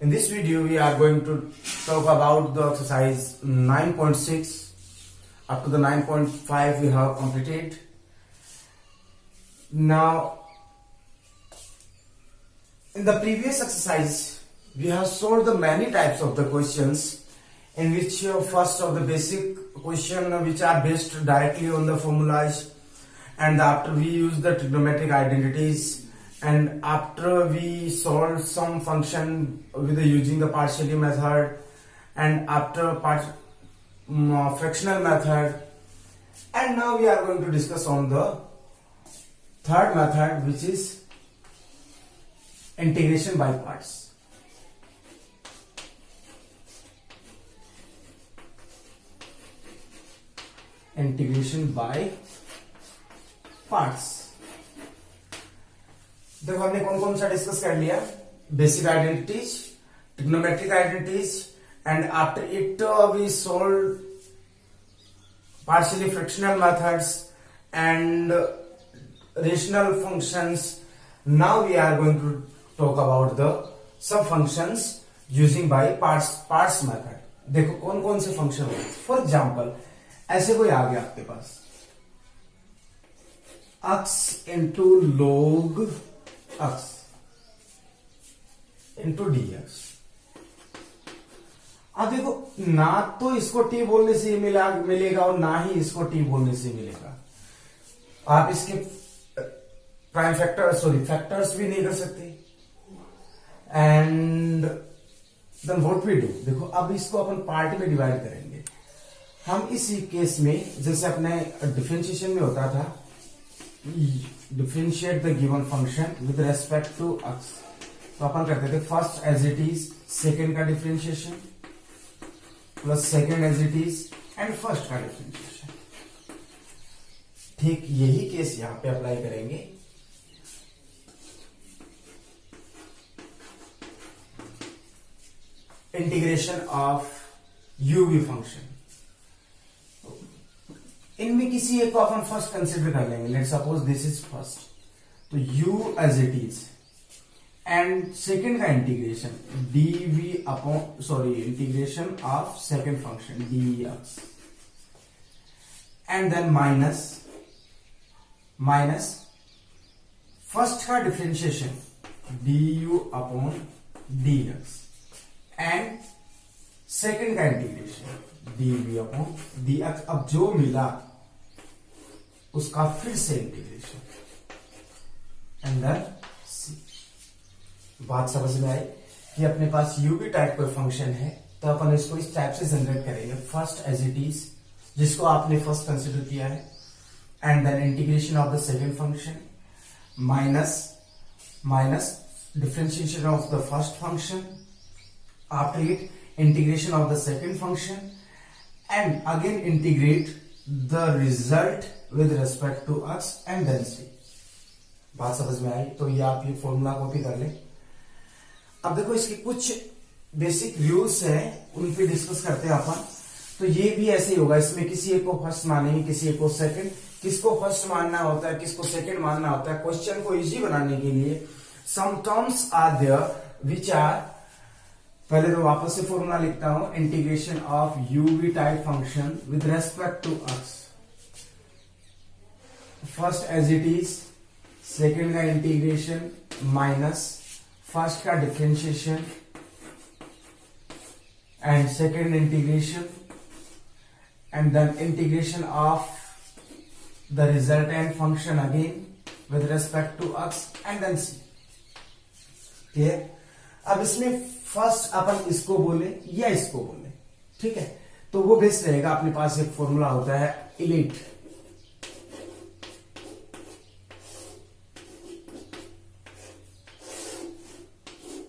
In this video, we are going to talk about the exercise 9.6 up to the 9.5 we have completed. Now, in the previous exercise, we have solved the many types of the questions in which first of the basic question which are based directly on the formulas, and after we use the trigonometric identities, and after we solve some function with using the partially method, and after fractional method, and now we are going to discuss on the third method, which is integration by parts. Integration by parts. देखो हमने कौन कौन सा discuss कर लिया, basic identities, trigonometric identities, and after it we solve partially fractional methods and rational functions. Now we are going to talk about the sub functions using by parts method. देखो कौन कौन से फंक्शन होते हैं। For example, ऐसे कोई आ गया आपके पास x into log x into dx। अब देखो, ना तो इसको t बोलने से मिलेगा और ना ही इसको t बोलने से मिलेगा। आप इसके प्राइम फैक्टर्स भी नहीं कर सकते। And then what we do, देखो अब इसको अपन पार्ट में डिवाइड करेंगे। हम इसी केस में जैसे अपने डिफरेंशिएशन में होता था, differentiate the given function with respect to x, तो अपन करते थे first as it is second का differentiation plus second as it is and first का डिफरेंशिएशन। ठीक यही केस यहां पे अप्लाई करेंगे। इंटीग्रेशन ऑफ यूवी फंक्शन, इनमें किसी एक को अपन फर्स्ट कंसिडर कर लेंगे। Let's suppose this is first, तो u as it is, and second का integration integration of second function dx, and then minus first का differentiation du upon dx, and second का इंटीग्रेशन dv अपॉन dx। अब जो मिला उसका फिर से इंटीग्रेशन, एंड देन c। बात समझ में आई कि अपने पास u टाइप कोई फंक्शन है तो अपन इसको इस टाइप से जनरेट करेंगे। फर्स्ट एज इट इज, जिसको आपने फर्स्ट कंसिडर किया है, and then integration of the second function minus differentiation of the first function, after it integration of the second function, and again integrate the result with respect to x and then c। बात समझ में आई? तो ये आप ये formula copy कर ले। अब देखो इसके कुछ बेसिक रूल्स हैं, उन पे डिस्कस करते हैं अपन। तो ये भी ऐसे ही होगा, इसमें किसी एक को फर्स्ट मानेंगे, किसी एक को सेकंड। किसको फर्स्ट मानना होता है, किसको सेकंड मानना होता है, क्वेश्चन को इजी बनाने के लिए some terms are there which are, पहले तो वापस से फॉर्मूला लिखता हूं, integration of UV type function with respect to X. First as it is, second का इंटीग्रेशन माइनस फर्स्ट का differentiation and second integration, and then integration of the resultant function again with respect to X and then C. Clear? अब इसमें first अपन इसको बोले या इसको बोले, ठीक है, तो वो बेस्ट रहेगा। अपने पास एक फॉर्मूला होता है इलिट,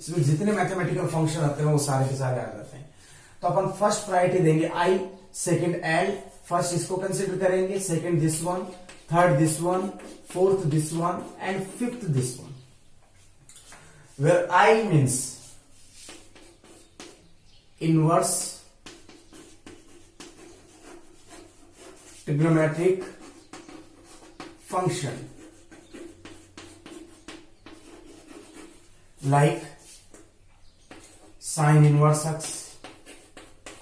इसमें जितने मैथमेटिकल फंक्शन आते हैं वो सारे के सारे आ जाते हैं। तो अपन फर्स्ट प्रायोरिटी देंगे आई, सेकंड एल। फर्स्ट इसको कंसिडर करेंगे, second this one, third this one, fourth this one, and fifth this one, where I means inverse trigonometric function like sine inverse X,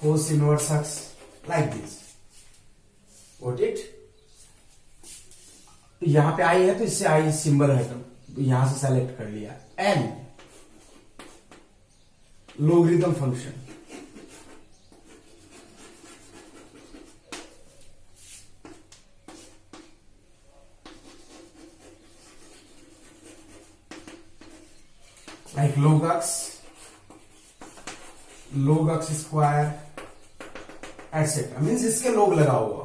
cos inverse X, like this. Got it? यहां पे आई है तो इससे आई symbol है तो यहां से select कर लिया। An logarithm function, like log x square etcetera, means इसके लोग लगा हुआ।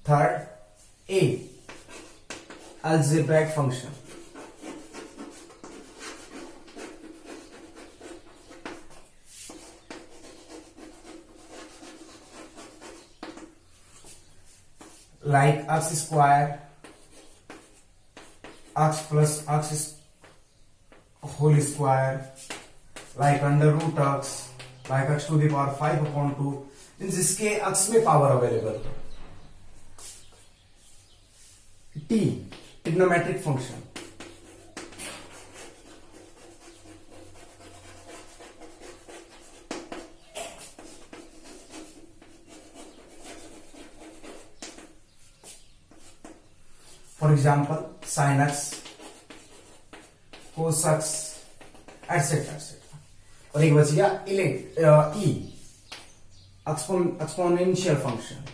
Third A algebraic function, like x square, x plus x whole square, like under root x, like x to the power 5/2, जिसके x में power available है। T trigonometric function, for example sin x, cos x, etc etc। और एक बच गया E exponential function,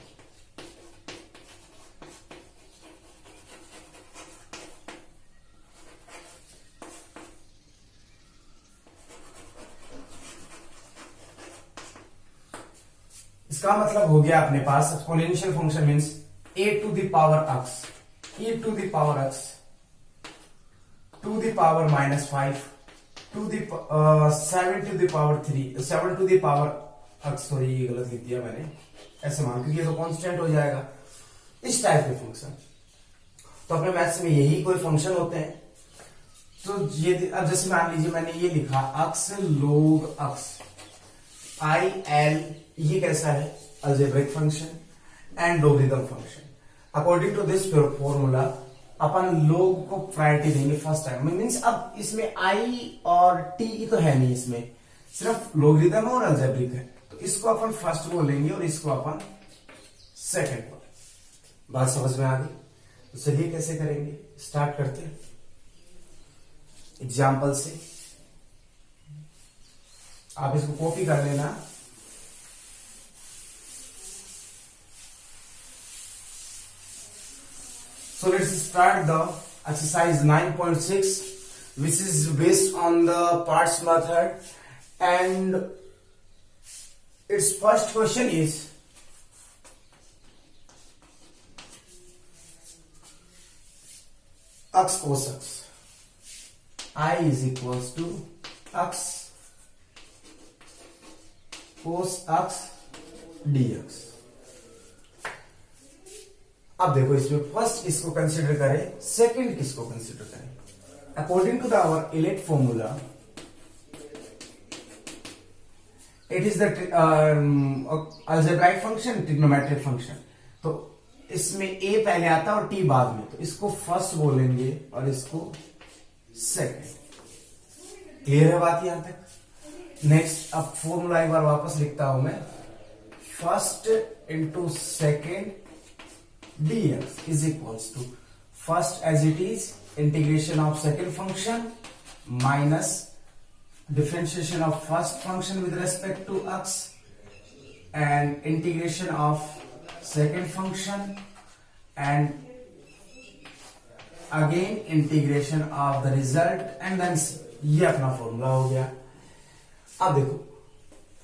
इसका मतलब हो गया अपने पास exponential function means a to the power x, e to the power x to the power -5 to the 7 to the power 3, 7 to the power x, sorry ये गलत लिख दिया मैंने, ऐसे मान क्योंकि ये तो कांस्टेंट हो जाएगा। इस टाइप के फंक्शन तो अपने मैथ्स में यही कोई फंक्शन होते हैं। तो ये अब जैसे मान लीजिए मैंने ये लिखा x log x i l, ये कैसा है algebraic function and logarithm function. According to this formula अपन लोग को प्रायोरिटी देंगे फर्स्ट टाइम, मींस अब इसमें आई और टी तो है नहीं, इसमें सिर्फ लोगरिथम और अलजेब्रिक है, तो इसको अपन फर्स्ट बोलेंगे और इसको अपन सेकंड बोलेंगे। बात समझ में आ गई? तो चलिए कैसे करेंगे, स्टार्ट करते हैं एग्जाम्पल से। आप इसको कॉपी कर लेना। So let's start the exercise 9.6, which is based on the parts method, and its first question is x cos x, I is equals to x cos x dx। अब देखो इसमें फर्स्ट इसको consider करें, second किसको consider करें। According to the our ILATE formula it is the algebraic function, trigonometric function. तो इसमें ए पहले आता है और टी बाद में, तो इसको फर्स्ट बोलेंगे और इसको सेकंड। क्लियर है बात यहां तक? नेक्स्ट अब फॉर्मूला एक बार वापस लिखता हूं मैं, first into second dx is equals to first as it is integration of second function minus differentiation of first function with respect to x and integration of second function and again integration of the result and then ये अपना formula हो गया। अब देखो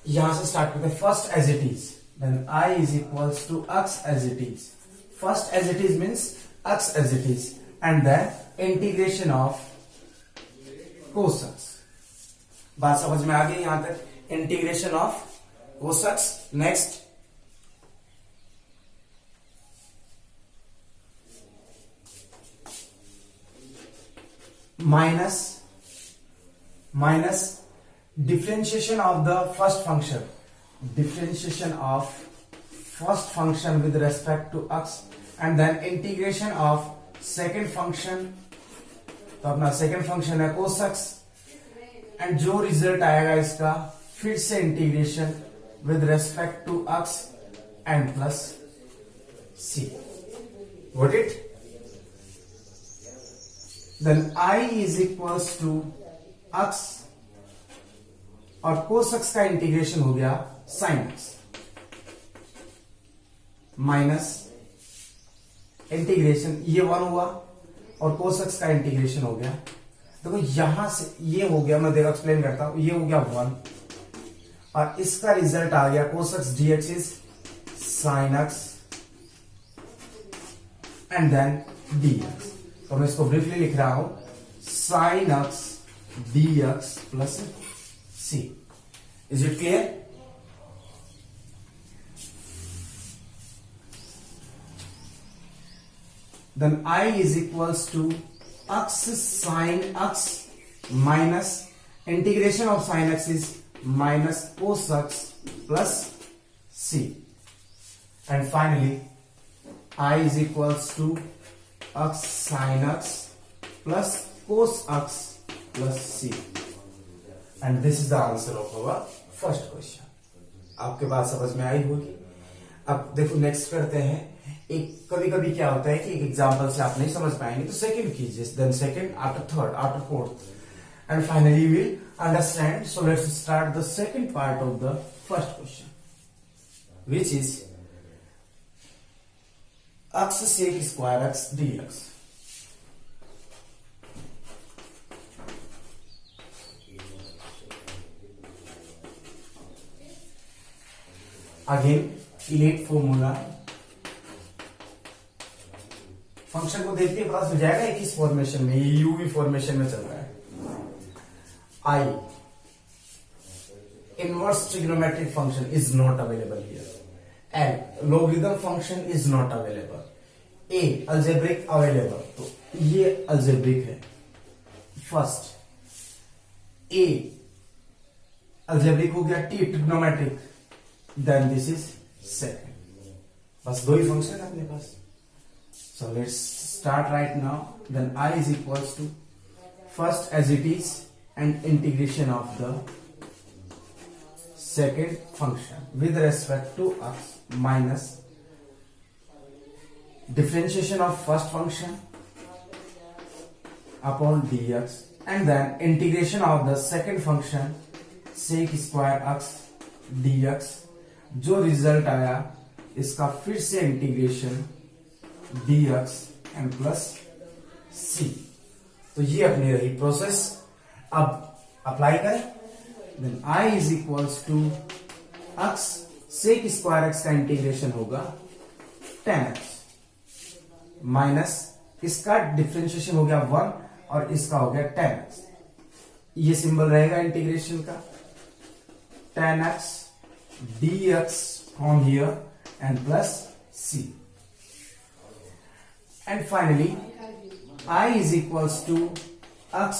यहां से start करते हैं, first as it is, then I is equals to x as it is। First as it is means x as it is and then integration of cos x। बात समझ में आ गई यहां तक? Integration of cos x। Next minus differentiation of the first function, differentiation of first function with respect to x and then integration of second function। तो अपना second function है cos x एंड जो रिजल्ट आएगा इसका फिर से integration with respect to X and plus C. Got it? Then I is equals to X और cos x का इंटीग्रेशन हो गया साइन एक्स माइनस इंटीग्रेशन ये 1 हुआ और कोस एक्स का इंटीग्रेशन हो गया. देखो यहां से ये हो गया, मैं देखो एक्सप्लेन करता हूं. ये हो गया 1 और इसका रिजल्ट आ गया cos x d x is sine x and then d x. तो मैं इसको ब्रीफली लिख रहा हूं sine x d x plus c. Is it clear? Then I is equals to x sin x minus integration of sin x is minus cos x plus c. And finally, I is equals to x sin x plus cos x plus c. And this is the answer of our first question. आपके बात समझ में आई होगी. अब देखो next करते हैं. एक कभी कभी क्या होता है कि एक एग्जांपल से आप नहीं समझ पाएंगे तो सेकंड कीजिए, then second, after third, after fourth and finally will understand. So let's start the second part of the first question which is x sec square x dx. Again ILATE formula. Function को देखते ही पता चल जाएगा किस formation में, ये UV formation में चल रहा है. I inverse trigonometric function is not available here. And logarithm function is not available. A algebraic available. तो ये अलजेब्रिक है फर्स्ट. ए अलजेब्रिक हो गया. T trigonometric. Then this is second. बस दो ही फंक्शन है अपने पास. So let's start right now. Then I is equals to first as it is and integration of the second function with respect to x minus differentiation of first function upon dx and then integration of the second function sec square x dx. जो result आया इसका फिर से integration dx and plus c. तो ये अपनी रही process. अब अप्लाई करें. Then I is equals to x sec square x का इंटीग्रेशन होगा tan x माइनस इसका डिफ्रेंशिएशन हो गया 1 और इसका हो गया tan x. ये सिंबल रहेगा इंटीग्रेशन का. tan x dx from here and plus c. And finally, I is equals to x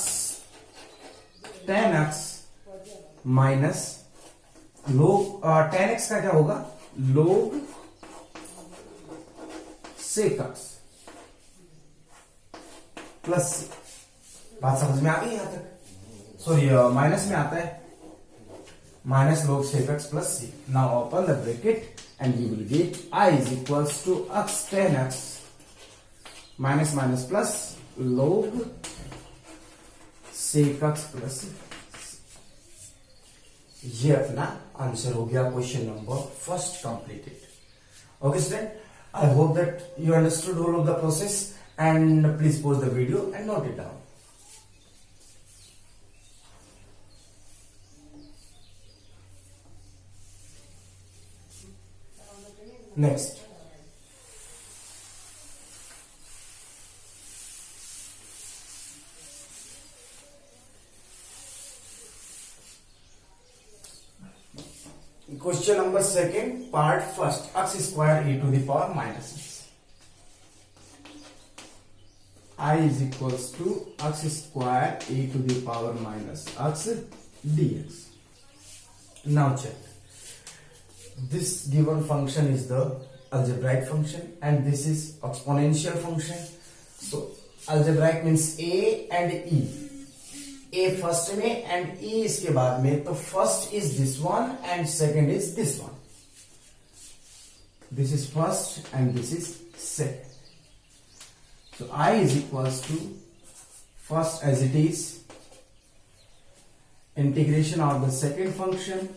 tan x minus log tan x का क्या होगा log sec x plus c. बात समझ में आ गई यहां तक? सॉरी माइनस में आता है minus log sec x plus c. Now open the bracket and you will get I is equals to x tan x minus minus plus log sec x plus. ये अपना आंसर हो गया question number first completed. Okay student, I hope that you understood all of the process and please pause the video and note it down. Next, question number second part first x square e to the power minus x. I is equals to x square e to the power minus x dx. Now check. This given function is the algebraic function and this is exponential function. So algebraic means a and e. A first में and ई इसके बाद में, तो first is this one and second is this one. This is first and this is second. So I is equals to first as it is, integration of the second function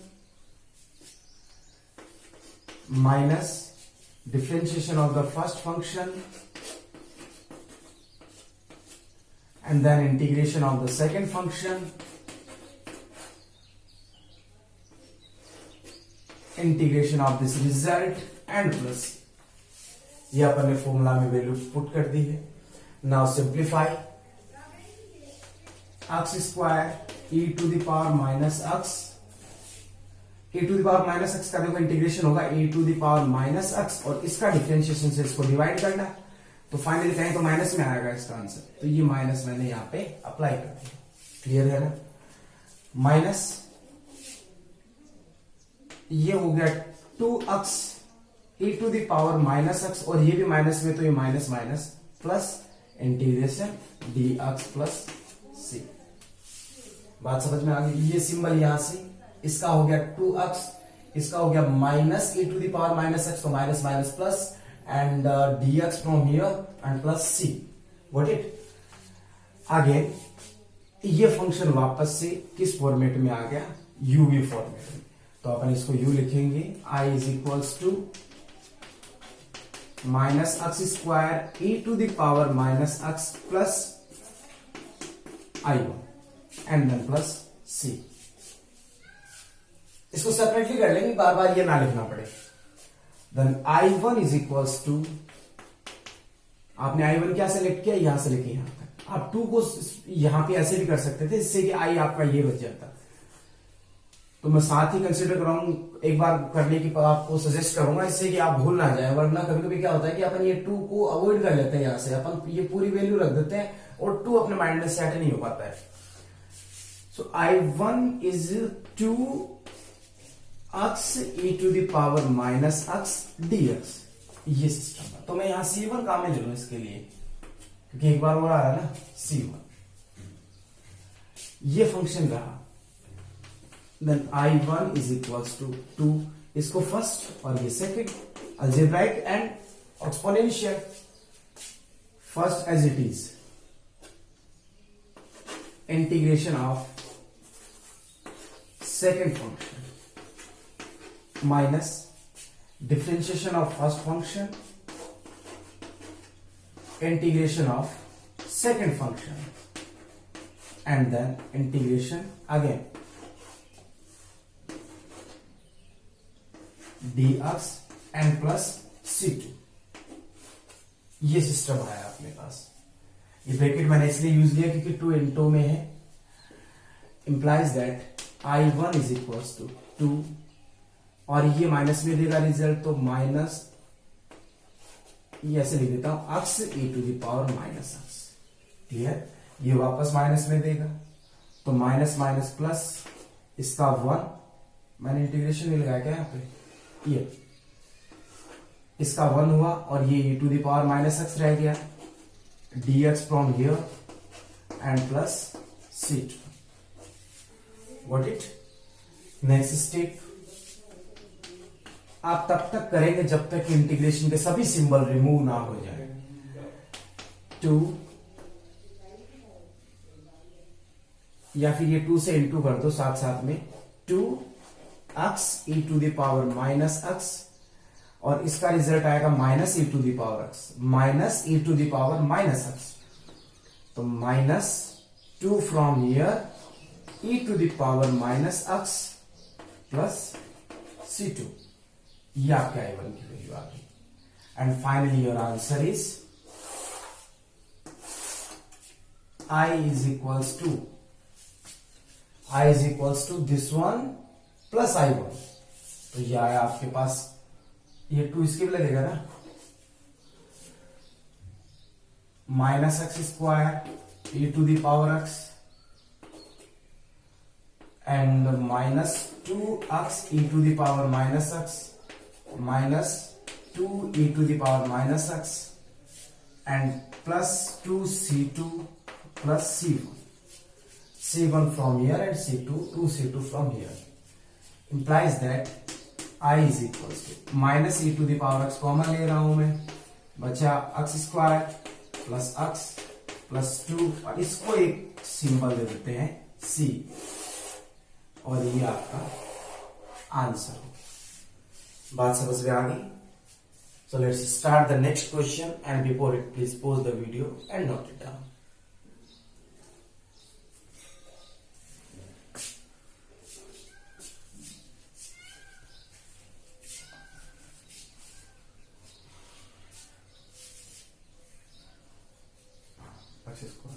minus differentiation of the first function and then integration of the second function, integration of this result and plus. ये अपन ने formula में value put कर दी है. Now simplify. X square e to the power minus x, a to the power minus x का देखो integration होगा a to the power minus x और इसका डिफरेंशिएशन से इसको डिवाइड करना. तो फाइनली कहें तो माइनस में आएगा इसका आंसर. तो ये माइनस मैंने यहां पे अप्लाई कर दिया. क्लियर है ना. माइनस ये हो गया 2x e to the power minus x और ये भी माइनस में, तो ये minus minus plus integration dx plus c. बात समझ में आ गई. ये सिंबल यहां से इसका हो गया 2x, इसका हो गया minus e to the power minus x, तो minus minus plus and dx from here and plus c. What it again ये फंक्शन वापस से किस फॉर्मेट में आ गया, यूवी फॉर्मेट में. तो अपन इसको यू लिखेंगे. i is equals to minus x square e to the power minus x plus I one and then plus c. इसको सेपरेटली कर लेंगे, बार बार ये ना लिखना पड़े. Then I one is equals to, आपने आई वन क्या सेलेक्ट किया, यहां से लेके यहां तक. आप टू को यहां पे ऐसे भी कर सकते थे, इससे कि आई आपका ये बच जाता. तो मैं साथ ही कंसिडर कराऊंगा, एक बार करने की आपको सजेस्ट करूंगा, इससे कि आप भूल ना जाए. वरना कभी कभी क्या होता है कि अपन ये 2 को अवॉइड कर लेते हैं, यहां से अपन ये पूरी वैल्यू रख देते हैं और 2 अपने माइंड में सेट नहीं हो पाता है. So I1 is 2x e to the power minus x dx. ये सिस्टम है. तो मैं यहां C1 काम में ले लूं इसके लिए, क्योंकि एक बार वो आ रहा है ना C1. ये फंक्शन रहा. Then I1 is equals to 2, इसको फर्स्ट और ये second, algebraic and exponential. First as it is, integration of second function minus differentiation of first function, integration of second function and then integration again dx and plus c2. ये system आया अपने पास. ये bracket मैंने इसलिए use किया क्योंकि 2 into में है. Implies that I1 is equals to 2 और ये माइनस में देगा रिजल्ट, तो माइनस ये ऐसे लिख देता हूं x e to the power minus x. Clear. ये वापस माइनस में देगा, तो माइनस माइनस प्लस, इसका 1, मैंने इंटीग्रेशन नहीं लगाया क्या यहां पे, ये इसका 1 हुआ और ये e to the power minus x रह गया. dx from here and plus c2. What it. Next step आप तब तक करेंगे जब तक इंटीग्रेशन के सभी सिंबल रिमूव ना हो जाए. 2 या फिर ये 2 से इंटू कर दो साथ साथ में, 2x e to the power minus x और इसका रिजल्ट आएगा minus e to the power x, minus e to the power minus x. तो minus 2 from here e to the power minus x plus c2. ये आपके I1 की value आ गई. And finally your answer is I is equals to this one plus I1. तो ये आया आपके पास. ये 2 इसके भी लगेगा ना, minus x square e to the power x and minus 2x e to the power minus x minus 2 e to the power minus x and plus 2c2 plus c1. C1 from here and C2 from here. Implies that I is equals to minus e to the power x common ले रहा हूं मैं, बचा x square plus x plus 2 और इसको एक symbol दे देते हैं c, और ये आपका आंसर हो। बात समझ में आ गई? So let's start the next question, and before it, please pause the video and note it down. X square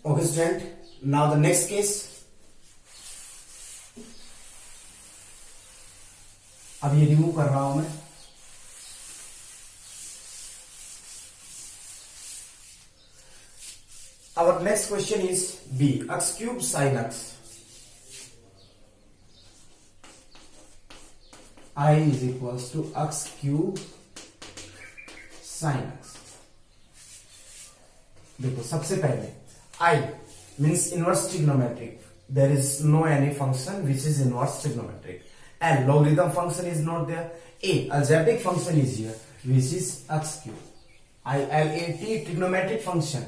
Okay, student. Now the next case. अब ये रिमूव कर रहा हूं मैं। Our next question is B. X cube sin x. I is equals to x cube sin x. देखो सबसे पहले I means inverse trigonometric. There is no any function which is inverse trigonometric. And logarithm function is not there. A algebraic function is here, which is x cube. ILAT trigonometric function.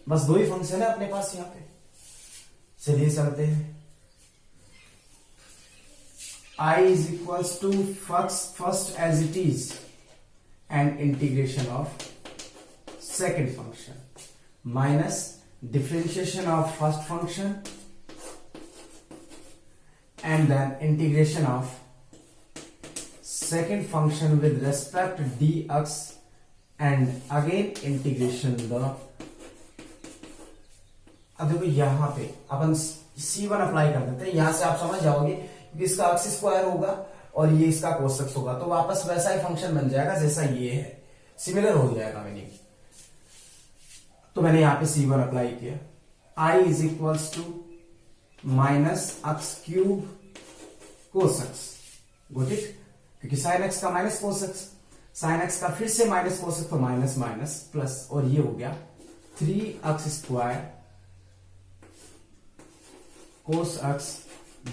बस दो ही function है अपने पास यहाँ पे। चलिए चलते हैं। I is equals to first as it is and integration of second function minus differentiation of first function and then integration of second function with respect to dx and again integration the। अब देखो यहां पे अपन C1 apply कर देते हैं। यहां से आप समझ जाओगे कि इसका x स्क्वायर होगा और ये इसका कोसेक्स होगा, तो वापस वैसा ही फंक्शन बन जाएगा जैसा ये है, सिमिलर हो जाएगा मीनिंग। तो मैंने यहां पे C1 अप्लाई किया। I is equals to minus x cube cos x, got it, क्योंकि साइन एक्स का माइनस कोसेक्स, साइन एक्स का फिर से माइनस कोसेक्स, तो माइनस माइनस प्लस, और ये हो गया 3x square cos x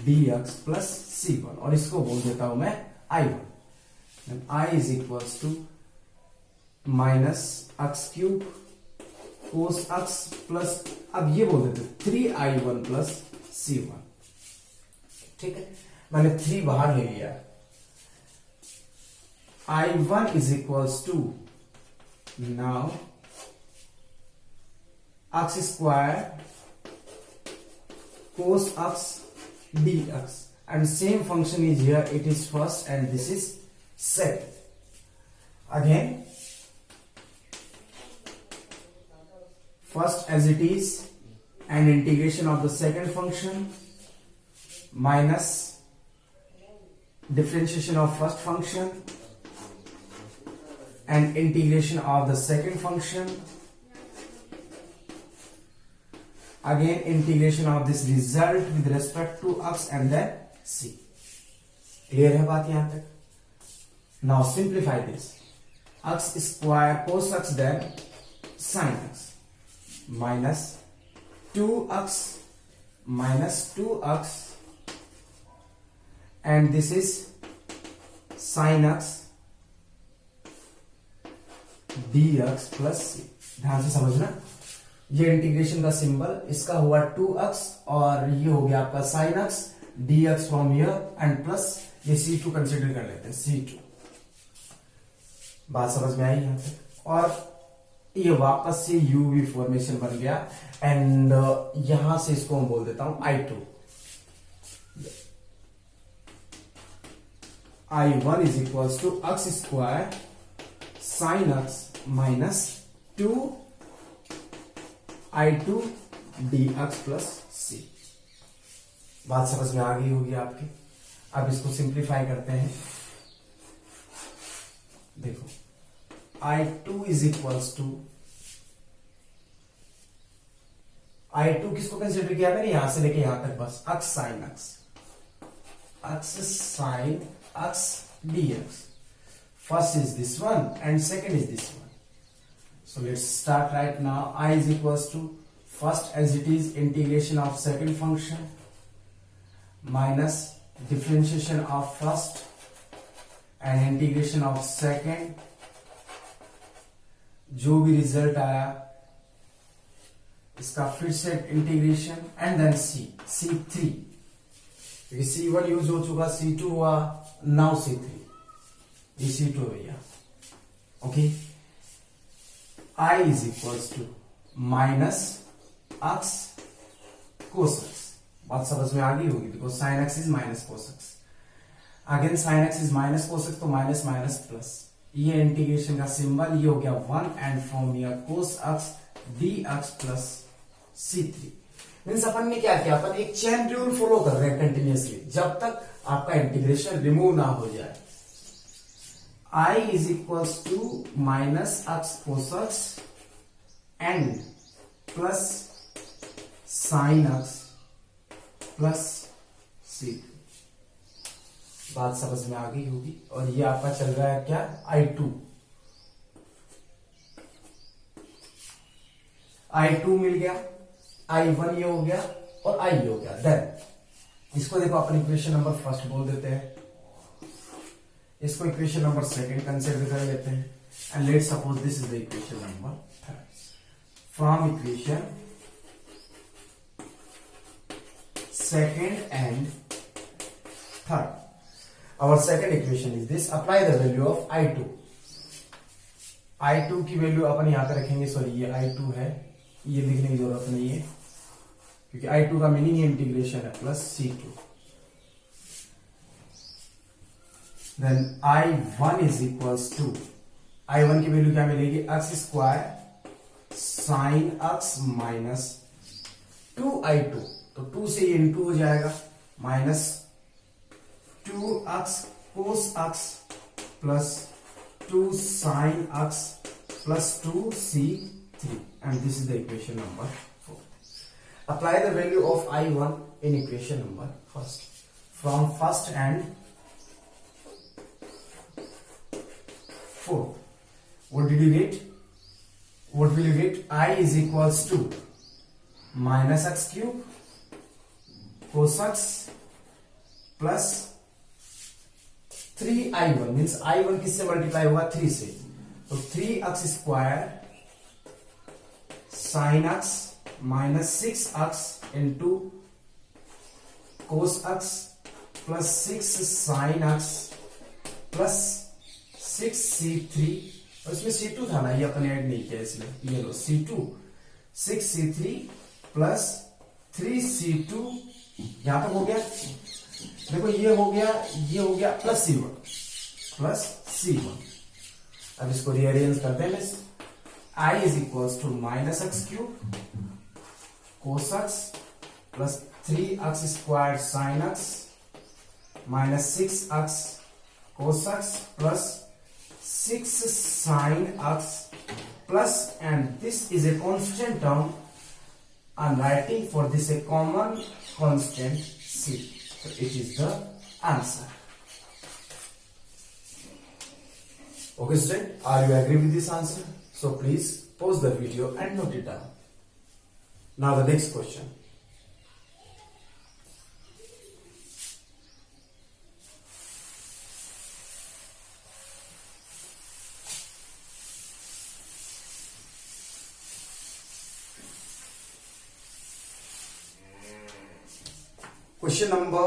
dx plus C1, और इसको बोल देता हूं मैं I1। I is equals to minus x cube cos x plus, अब ये बोल देते 3I1 प्लस C1। ठीक है, मैंने 3 बाहर ले लिया। I1 is equals to now x square cos x dx, and same function is here, it is first and this is second. Again first as it is and integration of the second function minus differentiation of first function and integration of the second function, again integration of this result with respect to x and then c। Clear है बात यहां तक? Now simplify this, x square cos x then sin x minus 2x minus 2x and this is sin x dx plus c। ध्यान से समझना, ये integration का symbol, इसका हुआ 2x और ये हो गया आपका sin x dx from here and plus ये C2 कंसिडर कर लेते हैं, C2। बात समझ में आई यहां तक? और ये वापस से UV फॉर्मेशन बन गया एंड यहां से इसको मैं बोल देता हूं I2। I1 is equals to x square sin x minus 2 I2 dx plus c। बात समझ में आ गई होगी आपकी। अब इसको सिंप्लीफाई करते हैं। देखो I2 is equals to, I2 किसको कंसिडर किया मैंने, यहां से लेके यहां तक बस, x sine x, x sine x dx. First is this one and second is this one. So let's start right now. I is equals to, first as it is, integration of second function minus differentiation of first and integration of second. जो भी result आया इसका फिर से integration and then C3, क्योंकि C1 use हो चुका, C2 हुआ, नाउ C3, ये C2 भैया. Okay, I is equals to minus x cos x. बात समझ में आ गई होगी, because sine x is minus cos x. Again sine x is minus cos x, तो माइनस माइनस प्लस, ये इंटीग्रेशन का सिंबल, ये हो गया 1 and from here cos x d x plus C3. Means अपन ने क्या किया, अपन एक चेन रूल फॉलो कर रहे हैं कंटिन्यूअसली जब तक आपका इंटीग्रेशन रिमूव ना हो जाए. I is equals to minus x cos x and plus sin x plus C3. बात समझ में आ गई होगी. और ये आपका चल रहा है क्या, I2. I2 मिल गया, I1 ये हो गया और I ये हो गया. देन इसको देखो अपन इक्वेशन नंबर फर्स्ट बोल देते हैं, इसको इक्वेशन नंबर सेकंड कंसिडर कर लेते हैं and let's suppose this is the equation number third. From equation second and third, our second equation is this. Apply the value of I2. I2 की value अपन यहां पे रखेंगे, सॉरी ये I2 है, ये लिखने की जरूरत नहीं है क्योंकि I2 का मीनिंग इंटीग्रेशन है, plus C2. Then I1 is equals to, I1 की वैल्यू क्या मिलेगी, x square sine x minus 2I2, तो 2 से ये इंटू हो जाएगा, minus 2x cos x plus 2 sine x plus 2C3 and this is the equation number 4. Apply the value of I1 in equation number first. From first and fourth, what did you get? What will you get? I is equals to minus x cube cos x plus 3I1, means I1 किससे multiply होगा, 3 से, तो 3x square sine x minus 6x into cos x plus 6 sine x plus 6C3, और इसमें C2 था ना, ये अपन add नहीं किया इसलिए, ये लो C2, 6C3 प्लस 3C2, यहां तक हो गया. देखो ये हो गया प्लस C1. अब इसको रीअरेंज करते हैं. I is equals to minus x cube cos x plus 3x square sine x minus 6x cos x plus 6 sin x plus, and this is a constant term. I'm writing for this a common constant C. So it is the answer. Okay student, are you agree with this answer? So please pause the video and note it down. Now the next question. Question number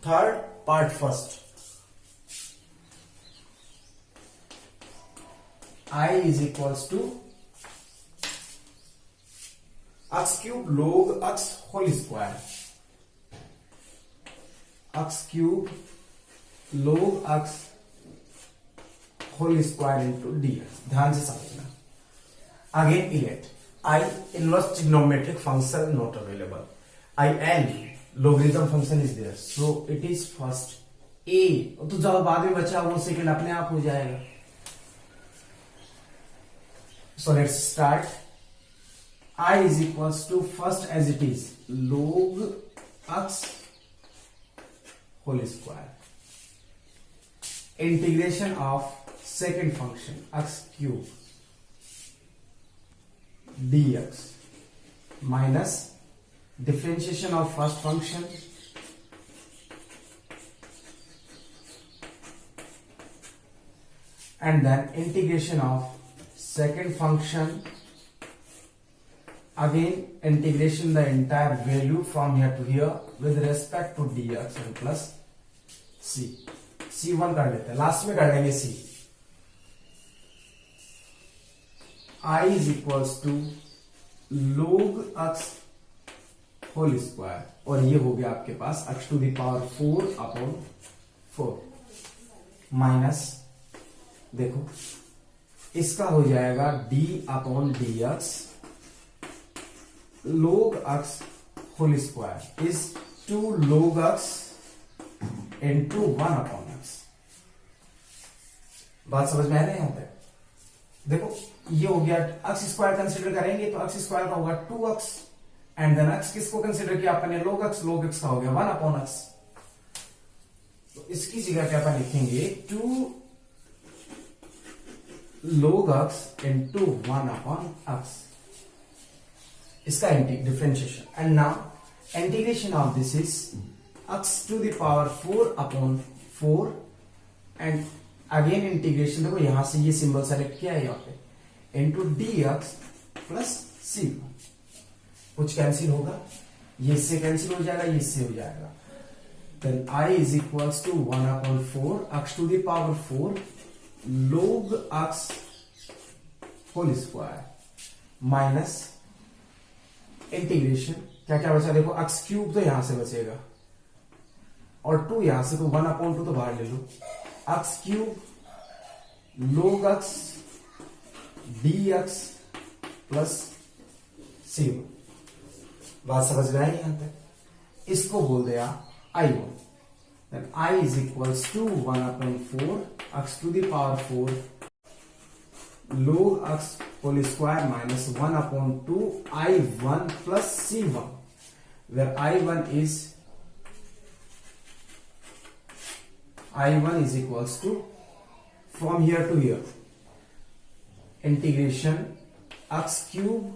3rd part first. I is equals to x cube log x whole square. X cube log x whole square into dx. ध्यान से समझना. Again ILATE I inverse trigonometric function not available. IN logarithm function is there. So it is first A. तो जो बाद में बचा वो second अपने आप हो जाएगा. So let's start. I is equals to first as it is log x whole square. Integration of second function x cube dx minus differentiation of first function and then integration of second function, again integration the entire value from here to here with respect to dx and plus c. C1 कर लेते हैं, last में कर लेंगे c. I is equals to log x whole square, और ये हो गया आपके पास x to the power 4 upon 4 minus, देखो इसका हो जाएगा d upon d x log x whole square is 2 log x into 1 upon x. बात समझ में आ रही है यहां तक? देखो ये हो गया, x स्क्वायर कंसिडर करेंगे तो x स्क्वायर का होगा 2x एंड देन x किसको कंसिडर किया अपने log x का हो गया 1 अपॉन x. तो इसकी जगह क्या अपन लिखेंगे 2 log x into 1 upon x. इसका differentiation and now integration of this is x to the power 4 upon 4 and again integration, देखो यहां से ये सिंबल सेलेक्ट किया है यहाँ पे इंटू डी एक्स प्लस सी. कुछ कैंसिल होगा, ये इससे कैंसिल हो जाएगा, ये इससे हो जाएगा. Then i is equals to 1 upon 4 x to the power 4 log x whole square minus integration, क्या क्या बचा देखो x क्यूब तो यहां से बचेगा और 2 यहां से, तो 1 अपॉन 2 तो बाहर ले लो, x cube log x dx plus c. बात समझ में आई यहां तक? इसको बोल दिया I1. Then I is equals to 1 upon 4 x to the power 4 log x whole square minus 1 upon 2 I1 plus C1 where I1 is equals to from here to here integration x cube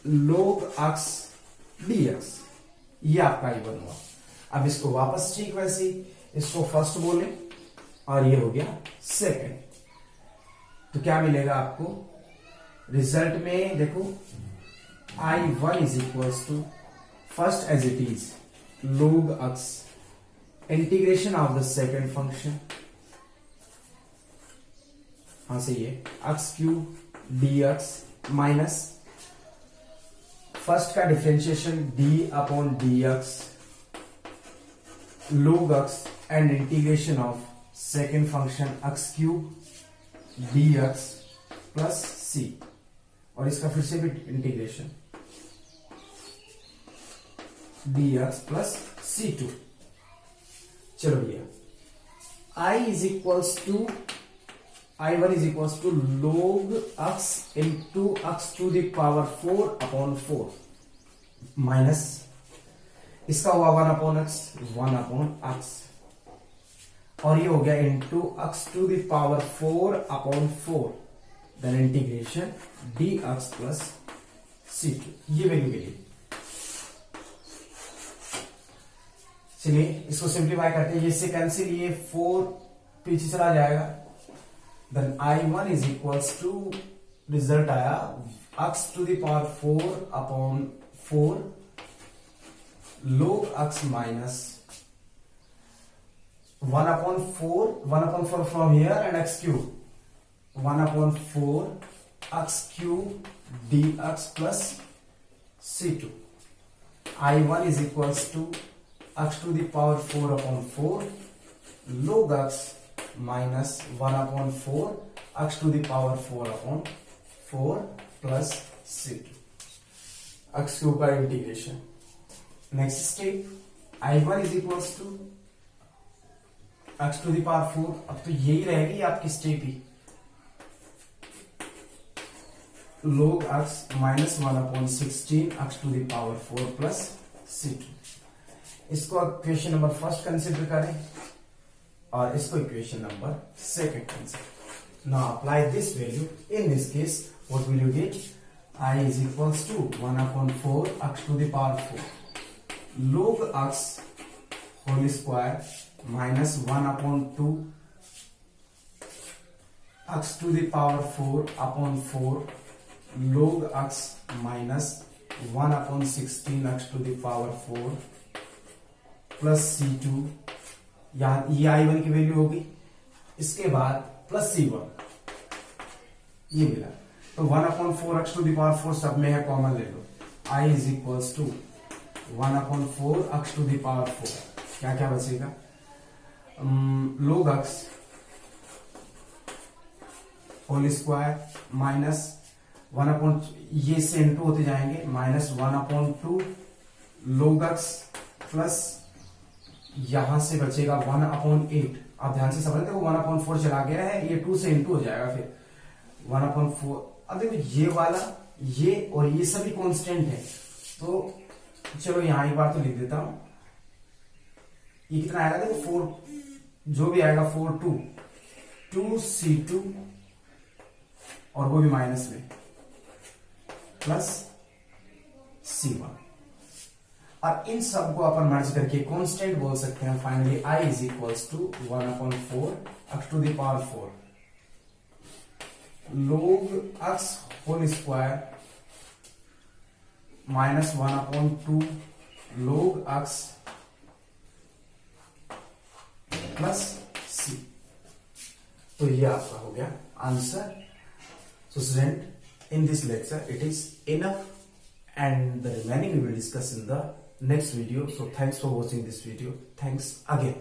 log x dx. ये आपका I1 हुआ. अब इसको वापस ठीक वैसे इसको first बोले और ये हो गया सेकंड. तो क्या मिलेगा आपको रिजल्ट में? देखो I1 is equals to first as it is log x integration of the second function, हाँ से ये x cube dx minus first का differentiation d upon dx log x and integration of second function x cube dx plus c, और इसका फिर से भी integration dx plus c2. चलो भैया I is equals to I1 is equals to log x into x to the power 4 upon 4 minus इसका हुआ 1 upon x और ये हो गया into x to the power 4 upon 4 then integration dx plus c2. ये value मिली. चलिए इसको simplify करते हैं, ये से कैंसिल, ये 4 पीछे चला जाएगा. Then I1 is equals to result आया x to the power 4 upon 4 log x माइनस 1 upon 4 from here and x cube 1 upon 4 x cube dx plus c2. I1 is equals to x to the power 4 upon 4 log x minus 1 upon 4 x to the power 4 upon 4 plus C2 x के ऊपर integration. Next step I1 is equals to x to the power 4। अब तो यही रहेगी आपकी step ही, log x माइनस 1/16 x to the power 4 plus C2। इसको इक्वेशन नंबर फर्स्ट कंसिडर करें और इसको equation number second consider. Now apply this value in this case, what will you get? I is equals to 1/4 x to the power 4 log x whole square minus 1/2 x to the power 4/4 log x minus 1/16 x to the power 4 plus C2। यहां ये I1 की value होगी, इसके बाद plus C1 ये मिला, तो 1/4 x to the power 4 सब में है, कॉमन ले लो। I is equals to 1/4 x to the power 4, क्या क्या बचेगा? log x whole square minus 1/, ये से इनटू होते जाएंगे, माइनस 1/2 log x प्लस यहां से बचेगा 1/8। आप ध्यान से समझते हो, 1/4 चला गया है, ये 2 से इनटू हो जाएगा, फिर 1/4। अब देखो ये वाला, ये और ये सभी कांस्टेंट है, तो चलो यहां एक बार तो लिख देता हूं। ये कितना आएगा देखो, 4 जो भी आएगा 4 2 C2 और वो भी माइनस में प्लस C1, और इन सब को अपन मर्ज करके कांस्टेंट बोल सकते हैं। Finally I is equals to 1/4 x to the power 4 log x whole square minus 1/2 log x plus C। तो ये आपका हो गया answer. So student, in this lecture it is enough, and the remaining we will discuss in the next video. So thanks for watching this video. Thanks again.